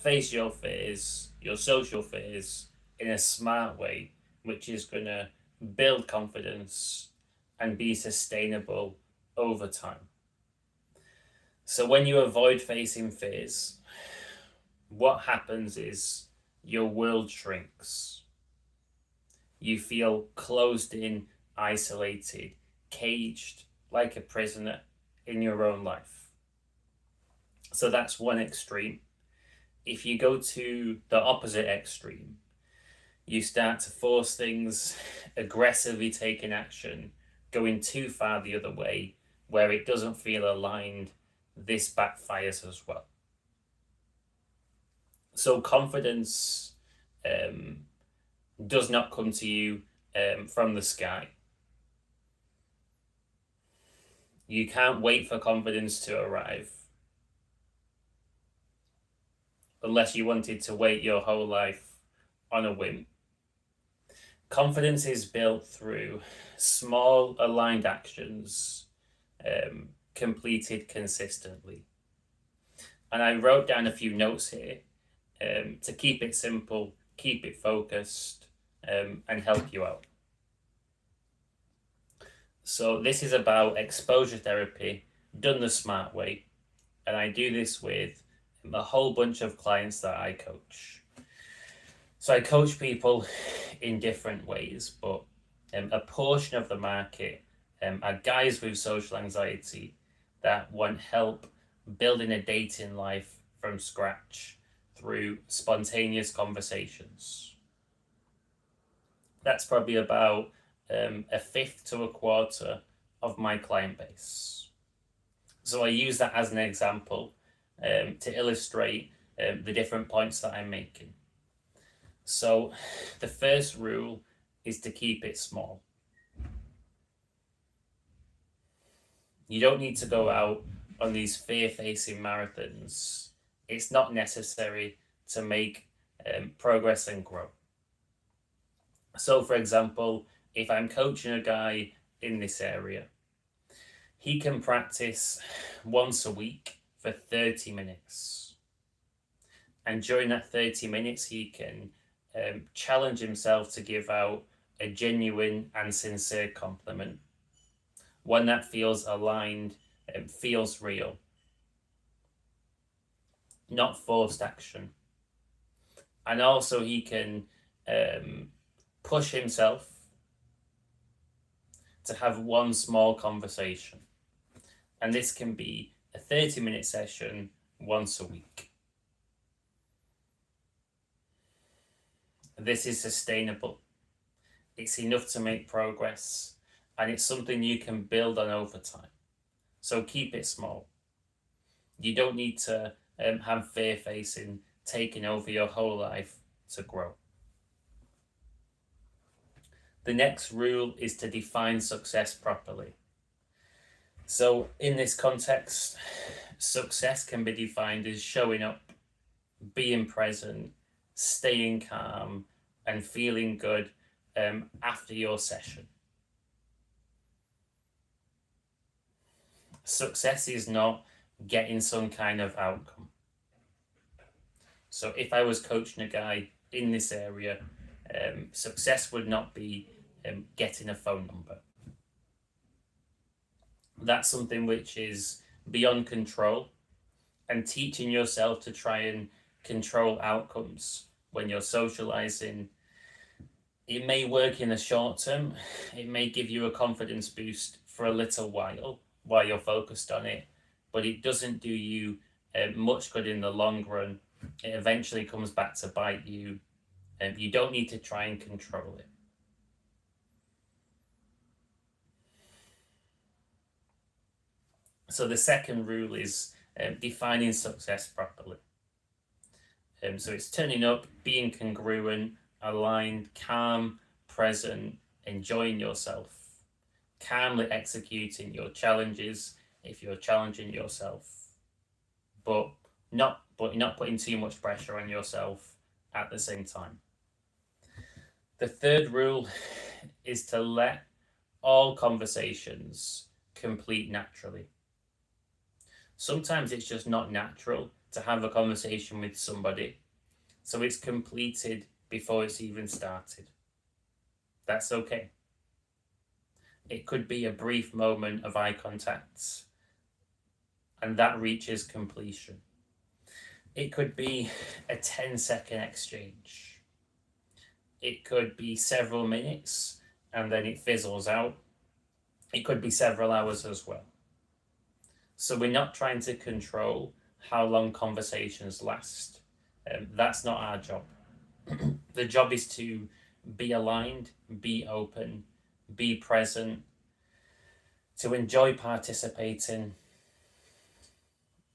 face your fears, your social fears, in a smart way, which is going to build confidence and be sustainable over time. So when you avoid facing fears, what happens is your world shrinks. You feel closed in, isolated, caged like a prisoner in your own life. So that's one extreme. If you go to the opposite extreme, you start to force things, aggressively taking action, going too far the other way, where it doesn't feel aligned, this backfires as well. So confidence um, does not come to you from the sky. You can't wait for confidence to arrive unless you wanted to wait your whole life on a whim. Confidence is built through small aligned actions completed consistently. And I wrote down a few notes here to keep it simple, keep it focused, and help you out. So this is about exposure therapy done the smart way, and I do this with a whole bunch of clients that I coach. So I coach people in different ways, but a portion of the market are guys with social anxiety that want help building a dating life from scratch through spontaneous conversations. That's probably about a fifth to a quarter of my client base. So I use that as an example to illustrate the different points that I'm making. So the first rule is to keep it small. You don't need to go out on these fear-facing marathons. It's not necessary to make progress and grow. So, for example, if I'm coaching a guy in this area, he can practice once a week for 30 minutes. And during that 30 minutes, he can challenge himself to give out a genuine and sincere compliment, one that feels aligned and feels real, not forced action. And also, he can push himself to have one small conversation. And this can be a 30-minute session once a week. This is sustainable. It's enough to make progress, and it's something you can build on over time. So keep it small. You don't need to have fear facing taking over your whole life to grow. The next rule is to define success properly. So in this context, success can be defined as showing up, being present, staying calm, and feeling good after your session. Success is not getting some kind of outcome. So if I was coaching a guy in this area, success would not be getting a phone number. That's something which is beyond control, and teaching yourself to try and control outcomes when you're socializing, it may work in the short term. It may give you a confidence boost for a little while you're focused on it, but it doesn't do you much good in the long run. It eventually comes back to bite you, and you don't need to try and control it. So the second rule is defining success properly. So it's turning up, being congruent, aligned, calm, present, enjoying yourself, calmly executing your challenges if you're challenging yourself, but not putting too much pressure on yourself at the same time. The third rule is to let all conversations complete naturally. Sometimes it's just not natural to have a conversation with somebody, so it's completed before it's even started. That's okay. It could be a brief moment of eye contact, and that reaches completion. It could be a 10-second exchange. It could be several minutes and then it fizzles out. It could be several hours as well. So we're not trying to control how long conversations last. That's not our job. The job is to be aligned, be open, be present, to enjoy participating.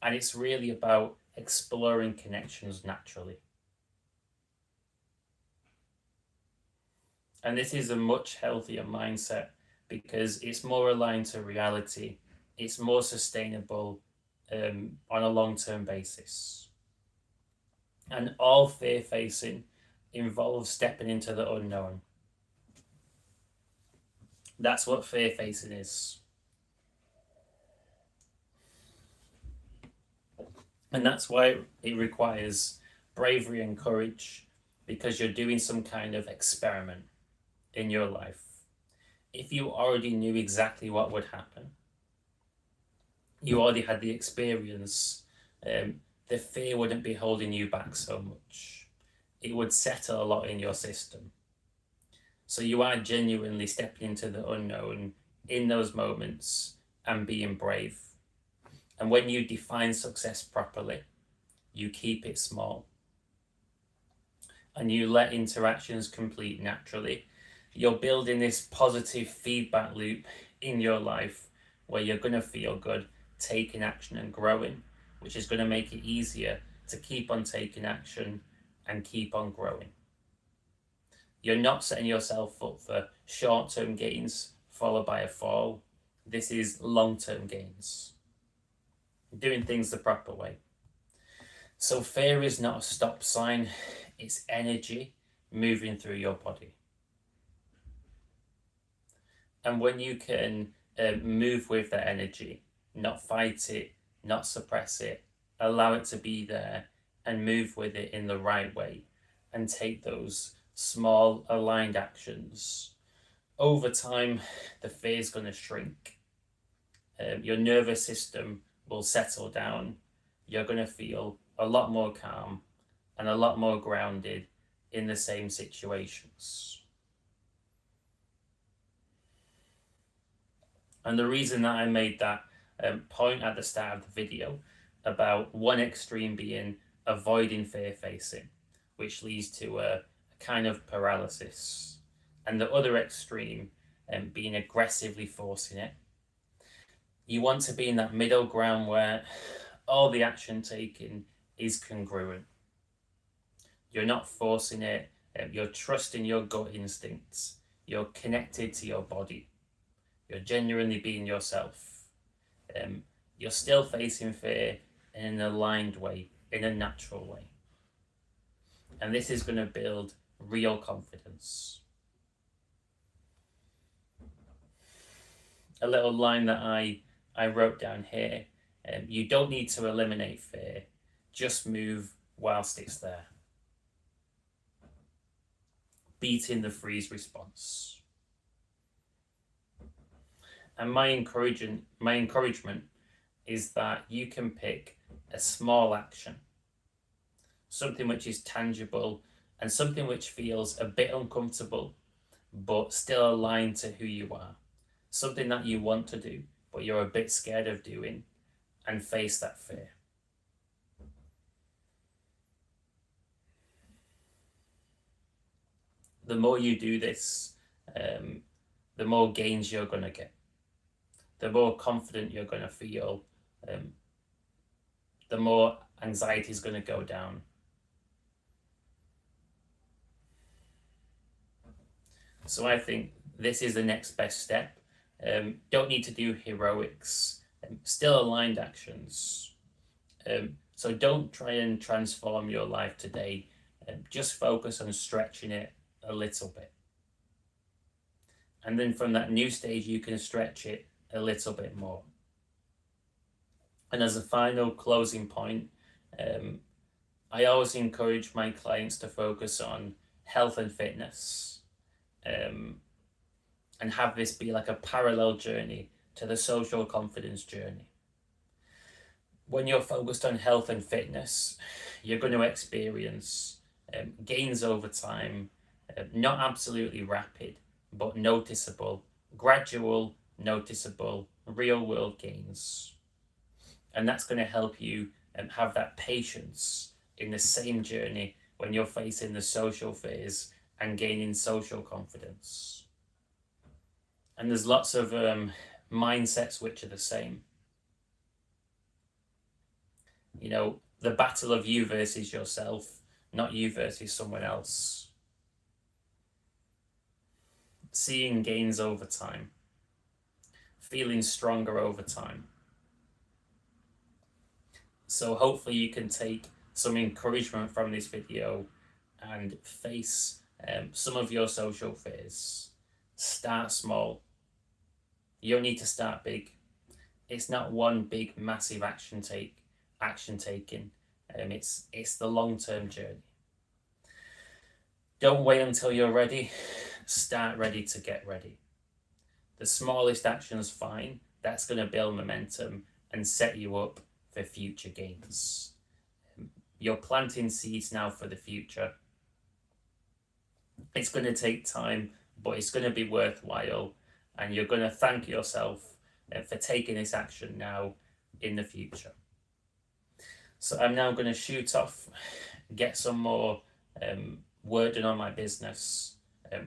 And it's really about exploring connections naturally. And this is a much healthier mindset because it's more aligned to reality. It's more sustainable on a long-term basis. And all fear-facing involves stepping into the unknown. That's what fear-facing is. And that's why it requires bravery and courage, because you're doing some kind of experiment in your life. If you already knew exactly what would happen, you already had the experience, the fear wouldn't be holding you back so much. It would settle a lot in your system. So you are genuinely stepping into the unknown in those moments and being brave. And when you define success properly, you keep it small and you let interactions complete naturally. You're building this positive feedback loop in your life where you're going to feel good, taking action and growing, which is going to make it easier to keep on taking action and keep on growing. You're not setting yourself up for short-term gains followed by a fall. This is long-term gains. Doing things the proper way. So fear is not a stop sign, it's energy moving through your body. And when you can move with that energy, not fight it, not suppress it, allow it to be there and move with it in the right way and take those small aligned actions, over time the fear is going to shrink. Your nervous system will settle down. You're going to feel a lot more calm and a lot more grounded in the same situations. And the reason that I made that point at the start of the video about one extreme being avoiding fear facing, which leads to a kind of paralysis, and the other extreme being aggressively forcing it. You want to be in that middle ground where all the action taken is congruent. You're not forcing it, you're trusting your gut instincts, you're connected to your body, you're genuinely being yourself. You're still facing fear in an aligned way, in a natural way. And this is going to build real confidence. A little line that I wrote down here, you don't need to eliminate fear, just move whilst it's there. Beating the freeze response. And my encouragement is that you can pick a small action, something which is tangible and something which feels a bit uncomfortable, but still aligned to who you are. Something that you want to do, but you're a bit scared of doing, and face that fear. The more you do this, the more gains you're going to get. The more confident you're going to feel, the more anxiety is going to go down. So I think this is the next best step. Don't need to do heroics, still aligned actions. So don't try and transform your life today. Just focus on stretching it a little bit. And then from that new stage, you can stretch it a little bit more. And as a final closing point, I always encourage my clients to focus on health and fitness, and have this be like a parallel journey to the social confidence journey. When you're focused on health and fitness, you're going to experience gains over time, not absolutely rapid, but noticeable, gradual, noticeable, real world gains. And that's going to help you have that patience in the same journey when you're facing the social phase and gaining social confidence. And there's lots of mindsets which are the same. You know, the battle of you versus yourself, not you versus someone else. Seeing gains over time, feeling stronger over time. So hopefully you can take some encouragement from this video and face some of your social fears. Start small. You don't need to start big. It's not one big massive action taking. It's the long-term journey. Don't wait until you're ready. Start ready to get ready. The smallest action's fine. That's going to build momentum and set you up for future gains. You're planting seeds now for the future. It's going to take time, but it's going to be worthwhile, and you're going to thank yourself for taking this action now in the future. So I'm now going to shoot off, get some more wording on my business,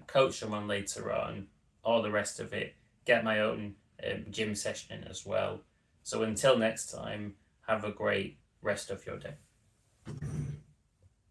coach someone later on, all the rest of it, get my own gym session in as well. So until next time, have a great rest of your day.